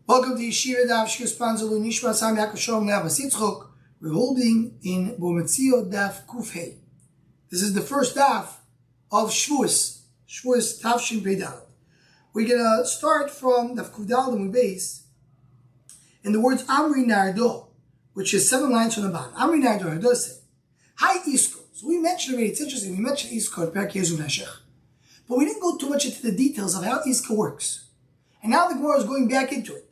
Welcome to Yeshiva Daf Shkispanzalu Nishma Sam Yakashom Navasitzchok. We're holding in Metzia Daf Kufhei. This is the first daf of Shavuos Tafshin Peidal. We're gonna start from Daf Kufdal and base in the words Amri Nardo, which is 7 lines from the bottom. Amri Nardo does say, "Hi Isko." So we mentioned already. It's interesting. We mentioned Isko in Perek Yezu Neshech, but we didn't go too much into the details of how Isko works. And now the Gemara is going back into it.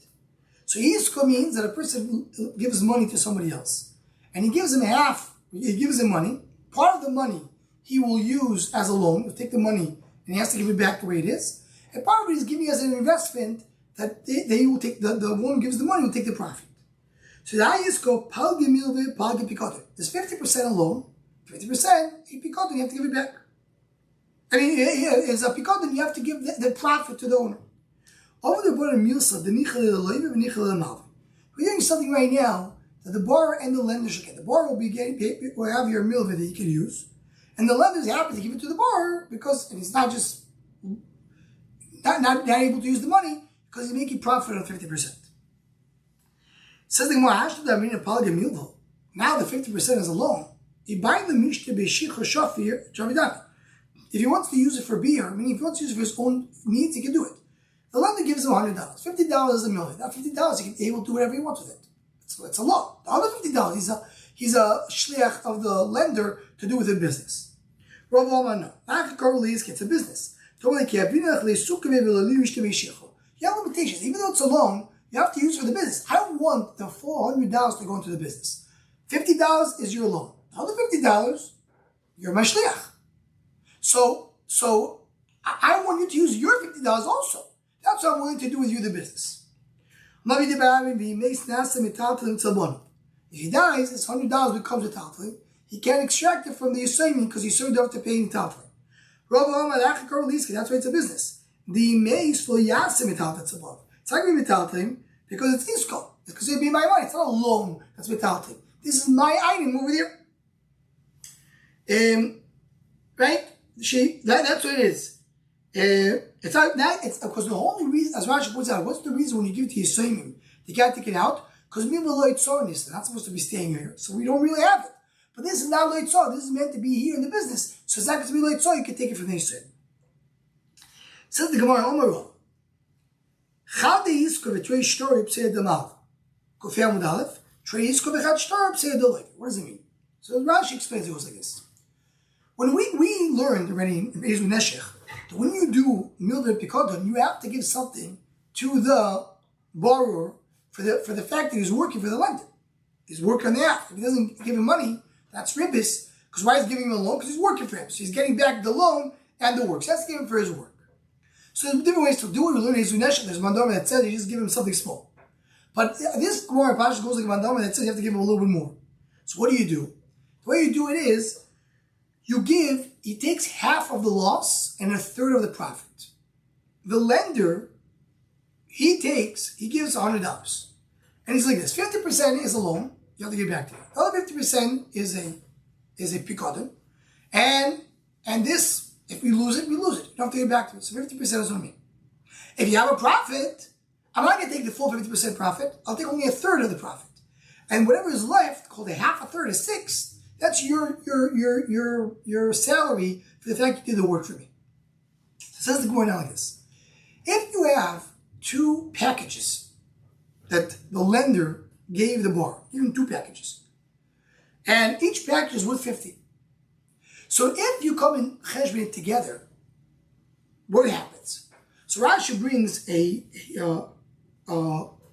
So Isko means that a person gives money to somebody else. And he gives him money. Part of the money he will use as a loan. He'll take the money and he has to give it back the way it is. And part of it he's giving as an investment that they will take, the one who gives the money will take the profit. So the Isko, Palge Milve, Palge Pikotin. There's 50% a loan, 50% a Pikotin, you have to give it back. I mean, as a Pikotin, you have to give the profit to the owner. Over the border Milsa, the Nichel the Leiva and Nichel the Malvin. We're doing something right now that the borrower and the lender should get. The borrower will have your milva that he can use, and the lender is happy to give it to the borrower because and he's not just not able to use the money because he's making profit on 50%. Says the Gemara, now the 50% is a loan. If he wants to use it for beer, meaning if he wants to use it for his own needs, he can do it. The lender gives him $100. $50 is a million. Now $50, he can able to do whatever he wants with it. It's a loan. The other $50, he's a shliach of the lender to do with the business. Rav Omar, no. It's a business. You have limitations. Even though it's a loan, you have to use it for the business. I don't want the $400 to go into the business. $50 is your loan. The other $50, you're my shliach. So I want you to use your $50 also. That's what I'm willing to do with you, the business. If he dies, this $100 becomes a taltlin. He can't extract it from the Yisraelim because he still have to pay in taltlin. That's why it's a business. The meis lo yasim metaltlin. It's not going to be metaltlin because it's isko. It's because it'll be my money. It's not a loan that's metaltlin. This is my item over there. Right? That's what it is. It's not that, it's because the only reason, as Rashi points out, what's the reason when you give it to Yisraelim, they can't take it out? Because they're not supposed to be staying here, so we don't really have it. But this is not loitzor, this is meant to be here in the business, so it's not going to be loitzor, you can take it from the Yisraelim. Says the Gemara, Omer Chade Yisko v'trei shtor b'sei damav. Kofei Amud Aleph, trei Yisko v'chad shtor b'sei dolev. What does it mean? So Rashi explains it goes like this. When we learned already in Yezu Neshech, that when you do milva pikoton, you have to give something to the borrower for the fact that he's working for the lender. He's working on the app. If he doesn't give him money, that's ribbis. Because why is he giving him a loan? Because he's working for him. So he's getting back the loan and the work. So that's giving him for his work. So there's different ways to do it. We learn in Yezu Neshech. There's mandama that says you just give him something small. But this Gemara Pasha goes like mandama that says you have to give him a little bit more. So what do? The way you do it is, he takes half of the loss and a third of the profit. The lender, he gives $100. And he's like this, 50% is a loan, you have to give back to him. The other 50% is a pikotin. And this, if we lose it, we lose it. You don't have to give back to it. So 50% is on me. If you have a profit, I'm not going to take the full 50% profit. I'll take only a third of the profit. And whatever is left, called a half, a third, a sixth, that's your salary for the fact you did the work for me. So it says the Gemara now like this. If you have 2 packages that the lender gave the borrower, even 2 packages, and each package is worth 50. So if you come in cheshbon together, what happens? So Rashi brings an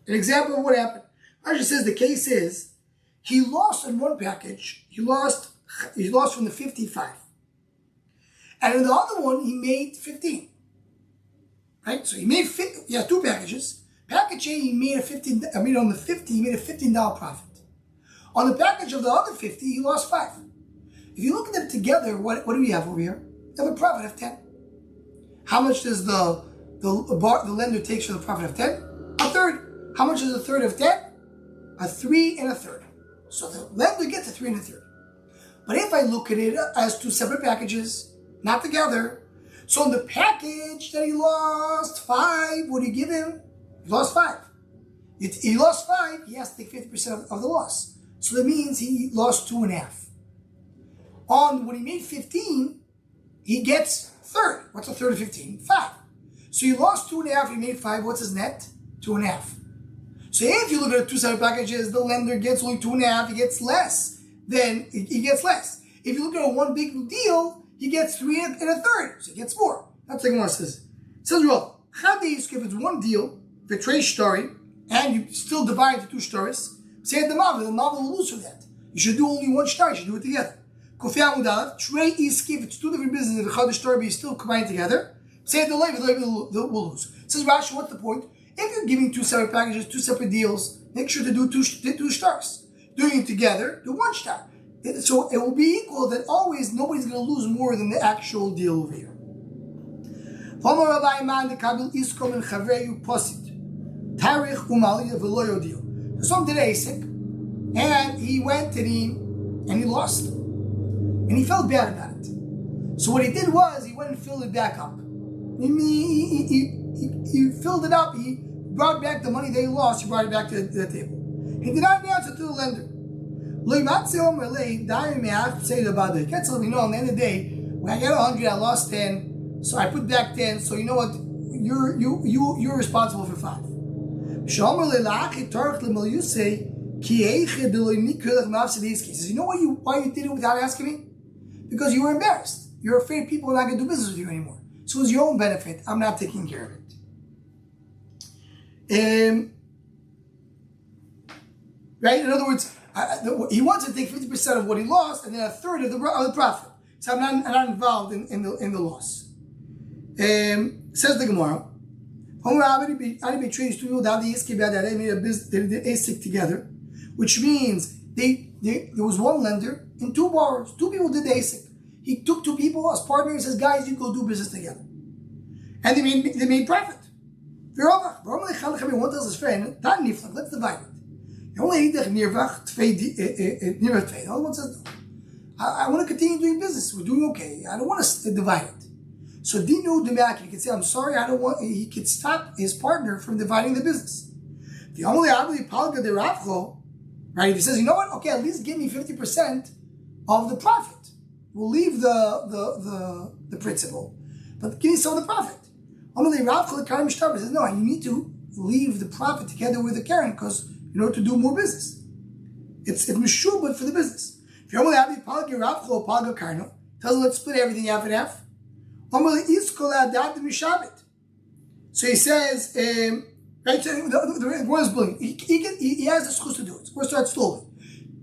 example of what happened. Rashi says the case is, he lost on one package, he lost from the 55. And in the other one, he made 15. Right? So he made 2 packages. Package A, he made on the 50, he made a $15 profit. On the package of the other 50, he lost 5. If you look at them together, what do we have over here? We have a profit of 10. How much does the lender takes for the profit of 10? A third. How much is a third of 10? A 3 and a third. So the lender gets a 3 and a third. But if I look at it as 2 separate packages, not together, so in the package that he lost 5, what do you give him? He lost 5. He lost 5, he has to take 50% of the loss. So that means he lost 2.5. When he made 15, he gets third. What's a third of 15? 5. So he lost 2.5, he made 5. What's his net? 2.5. So if you look at 2 separate packages, the lender gets only 2.5, he gets less. Then he gets less. If you look at one big deal, he gets 3 and a third. So he gets 4. That's what the Gemara says. It says, well, if it's one deal, if it's a story, and you still divide into 2 stories, say the Bava will lose for that. You should do only 1 story, you should do it together. Trey iski, if it's 2 different businesses, if the story, but you still combine together, say the Levi will lose. Says Rashi, what's the point? If you're giving 2 separate packages, 2 separate deals, make sure to do 2 stars. Doing it together, do 1 star. So it will be equal that always nobody's going to lose more than the actual deal over here. Some did ASIC, and he went and he lost. And he felt bad about it. So what he did was, he went and filled it back up. He filled it up, he brought back the money they lost, he brought it back to the table. He did not announce it to the lender. He can't tell me, no, at the end of the day, when I got 100, I lost 10, so I put back 10, so you know what, you're responsible for 5. He says, you know why you did it without asking me? Because you were embarrassed. You're afraid people are not going to do business with you anymore. So it's your own benefit. I'm not taking care of it. Right? In other words, he wants to take 50% of what he lost and then a third of the profit. So I'm not involved in the loss. Says the Gemara, they made a business, they did ASIC together, which means there was one lender and 2 borrowers. 2 people did the ASIC. He took 2 people as partners and says, guys, you go do business together. And they made profit. One tells his friend, let's divide it. The other one says, I want to continue doing business. We're doing okay. I don't want to divide it. So Dinu Demak, he could say, I'm sorry, I don't want, he could stop his partner from dividing the business. The only right? If he says, you know what, okay, at least give me 50% of the profit. We'll leave the principal, but give me some of the profit. He says, no, you need to leave the profit together with the Karen because in order to do more business. It's meshubad for the business. If you're only having Palga Ravcho, Palga Karno, tells him let's split everything half and half. So he says, right, the word is bullying. He has the schus to do it. So we'll start slowly.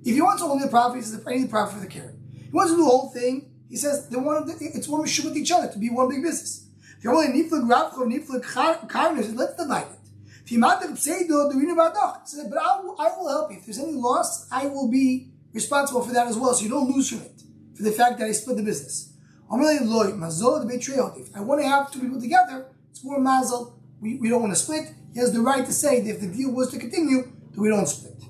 If he wants to own the profit, he says, I need the profit for the Karen. He wants to do the whole thing, he says, it's one meshubad with each other, to be one big business. If you're only Niflag Ravcho, Niflag Karno, he says, let's divide it. He said, but I will help you. If there's any loss, I will be responsible for that as well, so you don't lose from it, for the fact that I split the business. If I want to have 2 people together, it's more mazel. We don't want to split. He has the right to say that if the deal was to continue, that we don't split.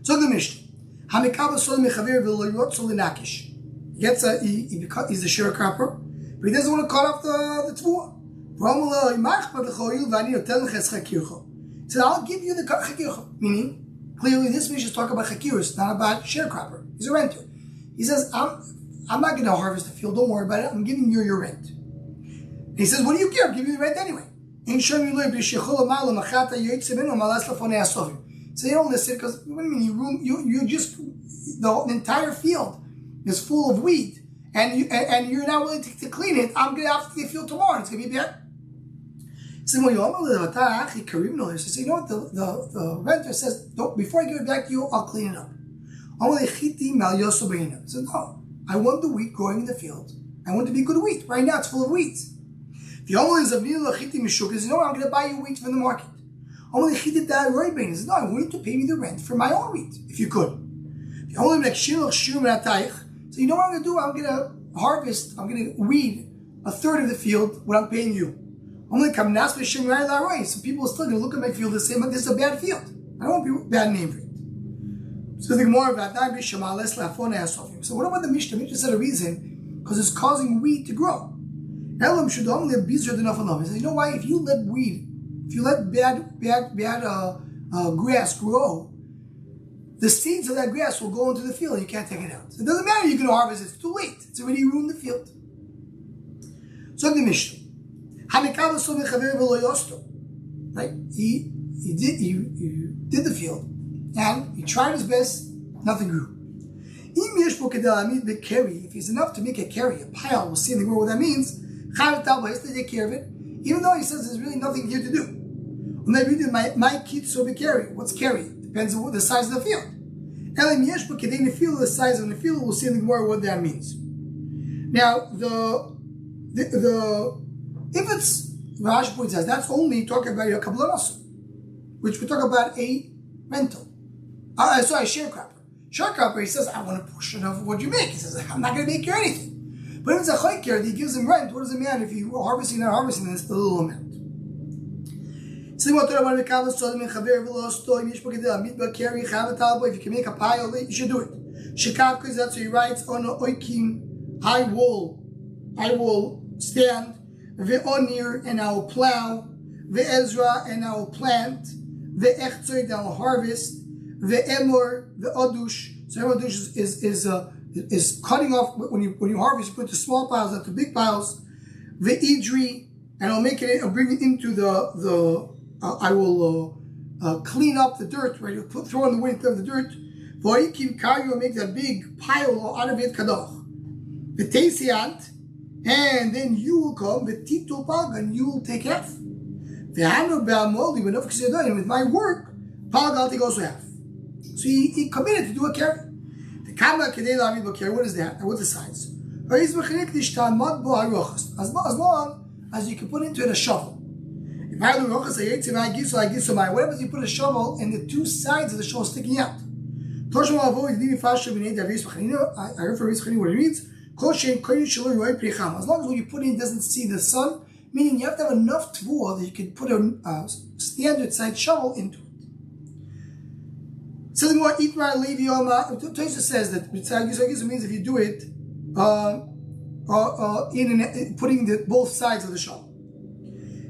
So the Mishnah. He's a sharecropper, but he doesn't want to cut off the tvuah. He said, I'll give you the chakircha. Meaning, clearly this Mishnah is talking about chakirus, not about sharecropper. He's a renter. He says, I'm not going to harvest the field, don't worry about it, I'm giving you your rent. And he says, what do you care? I'll give you the rent anyway. So you don't listen, because what do you mean? You just, the entire field is full of weed, and you're not willing to clean it. I'm going to have to take the field tomorrow, and it's going to be bad. So you know what, the renter says, before I give it back to you, I'll clean it up. He says, no, I want the wheat growing in the field. I want it to be good wheat. Right now it's full of weeds. The only is, you know, I'm going to buy you wheat from the market. He says, no, I want you to pay me the rent for my own wheat, if you could. So you know what I'm going to do? I'm going to harvest, I'm going to weed a third of the field when I'm paying you. So people are still going to look at my field and say, this is a bad field. I don't want a bad name for it. So the Gemara about that, so what about the Mishnah? Mishnah said a reason, because it's causing weed to grow. He says, you know why? If you let weed if you let bad grass grow, the seeds of that grass will go into the field and you can't take it out. So it doesn't matter, you can harvest it, it's too late. It's already ruined the field. So the Mishnah. Right? He did the field and he tried his best, nothing grew. If he's enough to make a carry, a pile, we'll see in the world what that means. He has to take care of it, even though he says there's really nothing here to do. What's carry? Depends on the size of the field. The size of the field, we'll see in the world what that means. Now, if it's Rashi points out, that's only talking about your kabbalah, which we talk about a rental. Sharecropper. Sharecropper, he says, I want a portion of what you make. He says, I'm not going to make you anything. But if it's a chayker that he gives him rent, what does it matter if you are harvesting or not harvesting? It's the little amount. If you can make a pile, you should do it. Shekav, because that's what he writes on a oikim, I will stand. Ve'onir, and I will plow. Ve'ezra, and I will plant. Ve'echzoid, and I will harvest. Ve'emor, ve'odush. So odush is cutting off when you harvest. You put the small piles into big piles. Ve'idri, and I'll make it. I'll bring it into I will clean up the dirt. Right, you throw in the wind of the dirt. Ve'oikim kari, will make that big pile out of it kadoch. Ve'teisiant. And then you will come with Tito Pag and you will take half. With my work, Pag I'll take also half. So he committed to do a carry. The Kama Kedei Lavid Bakir, what is that? And what's the size? As long as you can put into it a shovel. If I do Rochas, I give so my whatever you put a shovel and the two sides of the shovel sticking out. I heard from Rizchani what it means. As long as what you put in doesn't see the sun, meaning you have to have enough tvua that you can put a standard size shovel into it. Says more Itmar Levi Oma. Tosha says that it means if you do it putting both sides of the shovel.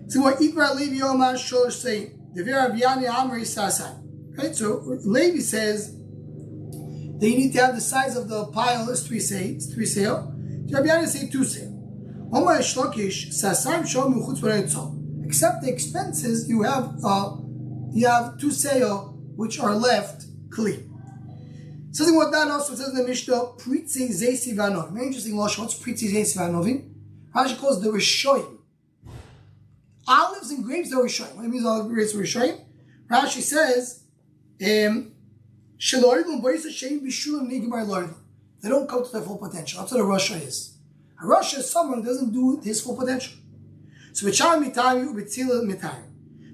So what Itmar Levi Oma Sholosh say the Veraviani Amri Sasai. Right? So Levi says that you need to have the size of the pile is 3 sale. Rabbi Yana say 2 sale. Except the expenses, you have 2 sale which are left clean. Something what that also says in the Mishnah, Pritzi Zeisi Vanovim. Very interesting Lashon. What's Pritzi Zeisi Vanovim? Rashi calls the Rishoyim. Olives and grapes are Rishoyim. What means olive and grapes are Rishoyim? Rashi says, they don't come to their full potential. That's what a Rasha is. A Rasha is someone who doesn't do his full potential. So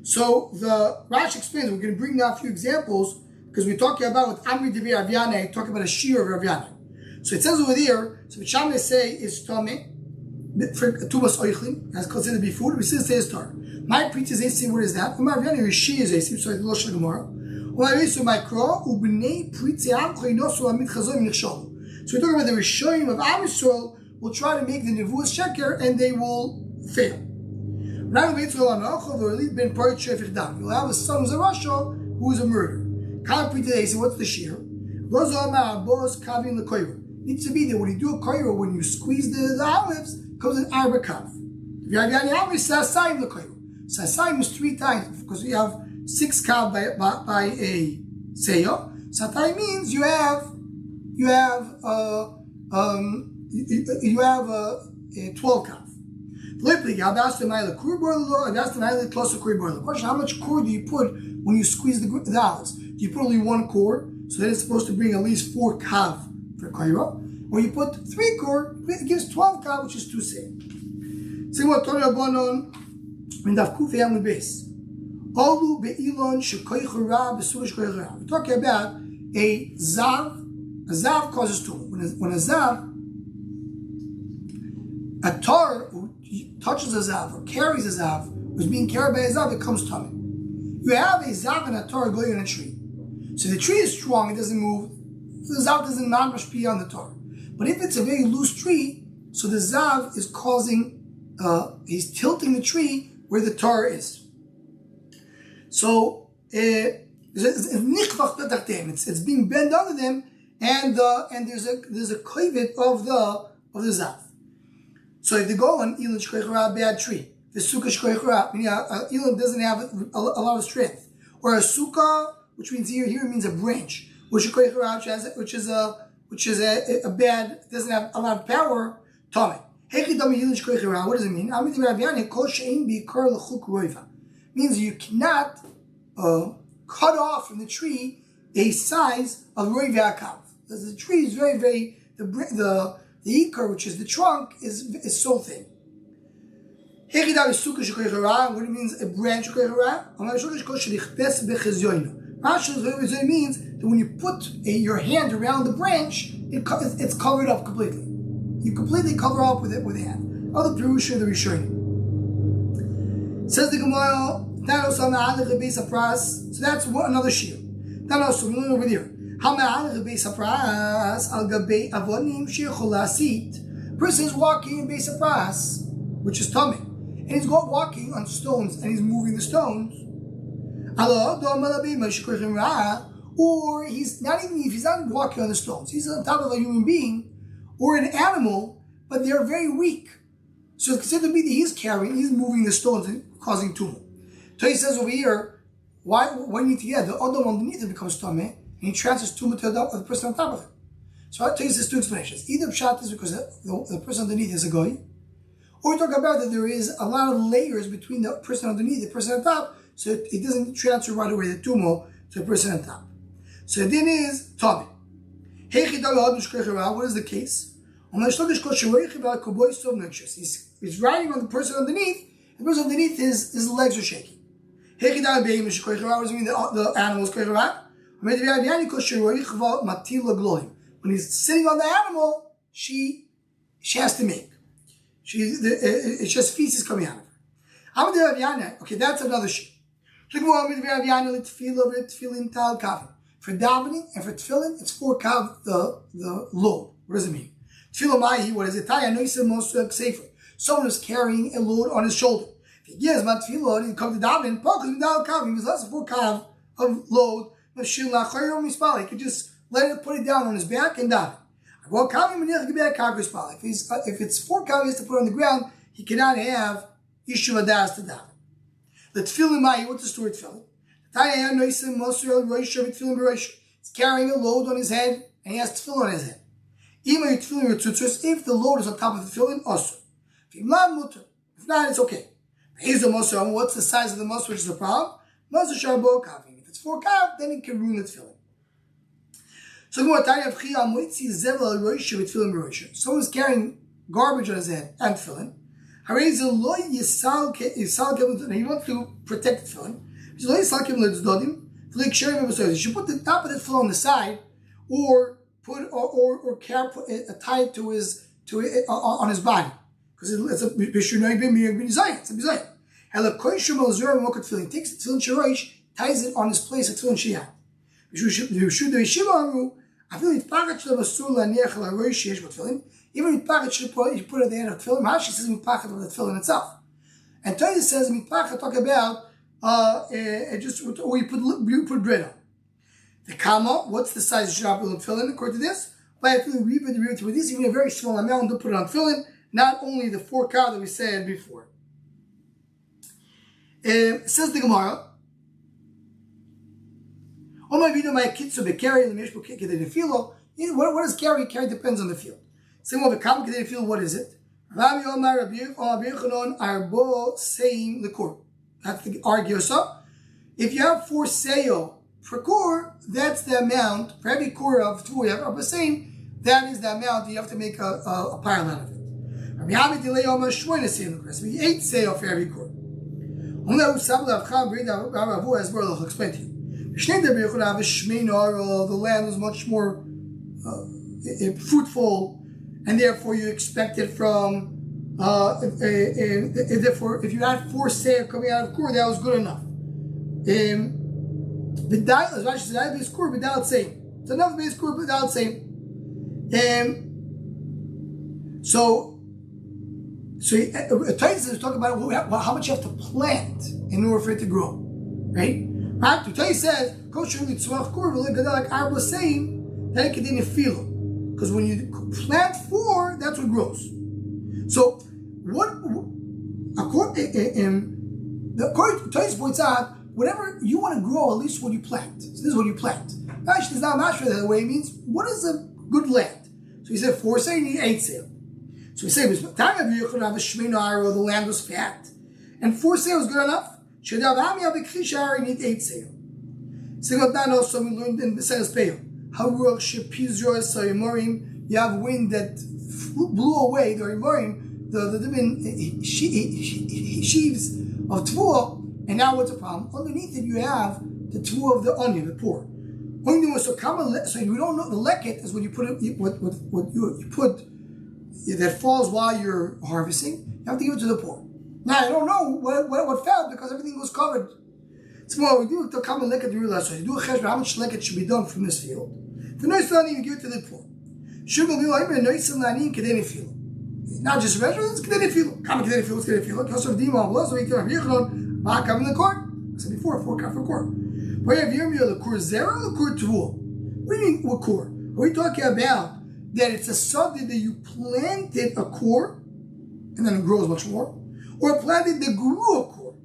So the Rashi explains, we're going to bring now a few examples because we're talking about with Amri Devi Raviana, talking about a shear of Raviana. So it says over there, so what Shama say is Tome, for Tubas Oichlim, as considered to be food, we still say is Tar. My preach is Esim, what is that? My Raviana is she is Esim, so it's Losh Gemara. So we're talking about the Rishoyim of Am Yisrael will try to make the Nevuas Sheker and they will fail. You'll have a son who's a Rasha who is a murderer. So what's the shear? Needs to be there when you do a koiro, when you squeeze the olives, it comes an Arba Kav. Sasayim is 3 times because we have 6 kav by a seyo. Satai means you have 12 kav. I've asked him how much core do you put when you squeeze the olives? Do you put only 1 core, so that it's supposed to bring at least 4 kav for kairo? Or you put 3 core, it gives 12 kav, which is 2 seyo. Same what Torah Bonon in Daf Kuf Yamud Beis. Olu be'ilon shekoichu ra b'surish koichu ra. We're talking about a zav. A zav causes tumah. When a zav, a tar who touches a zav or carries a zav, who's being carried by a zav, it comes tummy. You have a zav and a tar going on a tree. So the tree is strong, it doesn't move. So the zav doesn't mashpia on the tar. But if it's a very loose tree, so the zav is causing, he's tilting the tree where the tar is. So it's being bent under them, and there's a cleavage of the zav. So if they go on ilan shkoichara, bad tree, the sukkah shkoichara, meaning ilan doesn't have a lot of strength, or a sukkah, which means here it means a branch, which is a bad, doesn't have a lot of power. Tommy. What does it mean? Means you cannot cut off from the tree a size of roiva akav. The tree is very, very, the ikar, which is the trunk, is so thin. What it means a branch? It means that when you put your hand around the branch, it's covered up completely. You completely cover up with the hand. Other Perusha, the Rishonim. Says the Gemara, so that's another shiur. Now also, we're over there. Person is walking in Beis Apras, which is tummy, and he's walking on stones, and he's moving the stones. Or he's not walking on the stones. He's on top of a human being or an animal, but they're very weak. So it's considered to be that he's moving the stones and causing tumor. So he says over here, when you get the Adam underneath it becomes tummy, and he transfers tumor to the person on top of it. So I'll tell you this two explanations. Either pshat is because the person underneath is a goy, or we talk about that there is a lot of layers between the person underneath and the person on top, so it doesn't transfer right away the tumor to the person on top. So the din is tummy. What is the case? He's riding on the person underneath, and the person underneath his legs are shaking. What does it mean the animals? When he's sitting on the animal, she has to make. It's just feces coming out of her. Okay, that's another shit. For davening and for tefillin, it's 4 kav the load. What does it mean? Tefillah mahi, what is it? Someone is carrying a load on his shoulder. If he gives my tefillah, he comes to davening, he was less than 4 kav of load. He could just put it down on his back and daven. If it's 4 kav he has to put on the ground, he cannot have Yeshiva das to daven. The tefillah mahi, what's the story of tefillah? He's carrying a load on his head and he has tefillin on his head. If the load is on top of the tefillin, also. If not, it's okay. What's the size of the muscle, which is the problem? If it's 4 kav, then it can ruin the tefillin. So someone's carrying garbage on his head and tefillin. He wants to protect the tefillin. You should put the top of the tefillin on the side, or tie it on his body, because it's a bizayyin. And the he takes the tefillin shorosh, ties it on his place of tefillin shiyat. Even if you put it at the end of tefillin, Rashi says mitpachet of the tefillin itself, and Torah says mitpachet talk about. Or you put bread on. The kama, what's the size you should have on tefillin according to this? By with this, even a very small amount, to put it on tefillin, not only the 4 kav that we said before. Says the Gemara, what does carry? Carry depends on the field. Same way the kama field, what is it? Saying the court. Have to argue so. If you have 4 seo per core, that's the amount for every core of 2 you have the same. That is the amount you have to make a pile out of it. We 8 seo for every core. I'll explain to you. The land was much more fruitful, and therefore you expect it from. Therefore, if you had 4 seir coming out of core, that was good enough. The dial, as Rashi said, base core without saying. It's enough base core without saying. So Titus is talking about how much you have to plant in order for it to grow, right? Right? Tutay says, kosher litzvach kur v'legadal arba saying that it didn't feel it. Because when you plant 4, that's what grows. So, according to Tais points out, whatever you want to grow, at least what you plant. So this is what you plant. Rashi is not sure that way. It means, what is a good land? So he said 4 say, you need 8 say. So we say, the land was fat. And 4 say was good enough. You need 8 say. So we learned in the Senes Peyo. You have wind that blew away the Rimorim, the different sheaves of Tvua, and now what's the problem? Underneath it you have the Tvua of the onion, the poor. So you don't know the leket is when you put it, what you put that falls while you're harvesting. You have to give it to the poor. Now I don't know what fell because everything was covered. So what we do to come and leket, you realize so you do a cheshbon, how much leket should be done from this field. The noise lani you give it to the poor. Not just measure, it's kedei filo. Come kedei filo, it's kedei filo. Also dima avlos, we can have yichron. Ma come in the court. I said before, 4 cup for court. Why have you the kur zera or the kur tvul? What do you mean what kur? Are we talking about that it's a subject that you planted a core and then it grows much more, or planted that grew a core?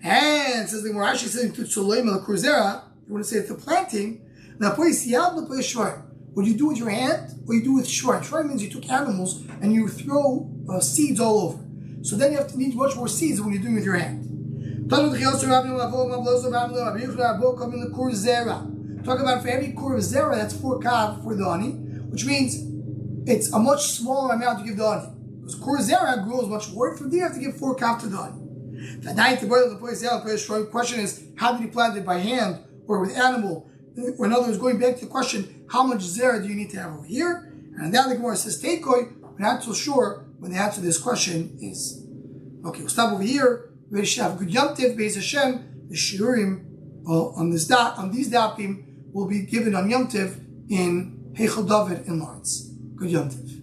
And says the Rashi says to Tzoleim al kur zera. You want to say it's the planting. Now, what you do with your hand, or you do with shvar. Shvar means you took animals and you throw seeds all over. So then you have to need much more seeds than when you're doing with your hand. Talk about for every kur zera, that's 4 kav for the honey, which means it's a much smaller amount to give the honey. Because kur zera grows much more. From there, you have to give 4 kav to the honey. The question is, how did he plant it by hand or with animal? Or in other words, going back to the question, how much zera do you need to have over here? And now the Gemara says, Teikoi, we're not so sure when the answer to this question is. Okay, we'll stop over here. We should have a good Yom Tiv, Beis Hashem. The Shiurim on these dapim will be given on Yom Tiv in Heichel David in Lawrence. Good Yom Tiv.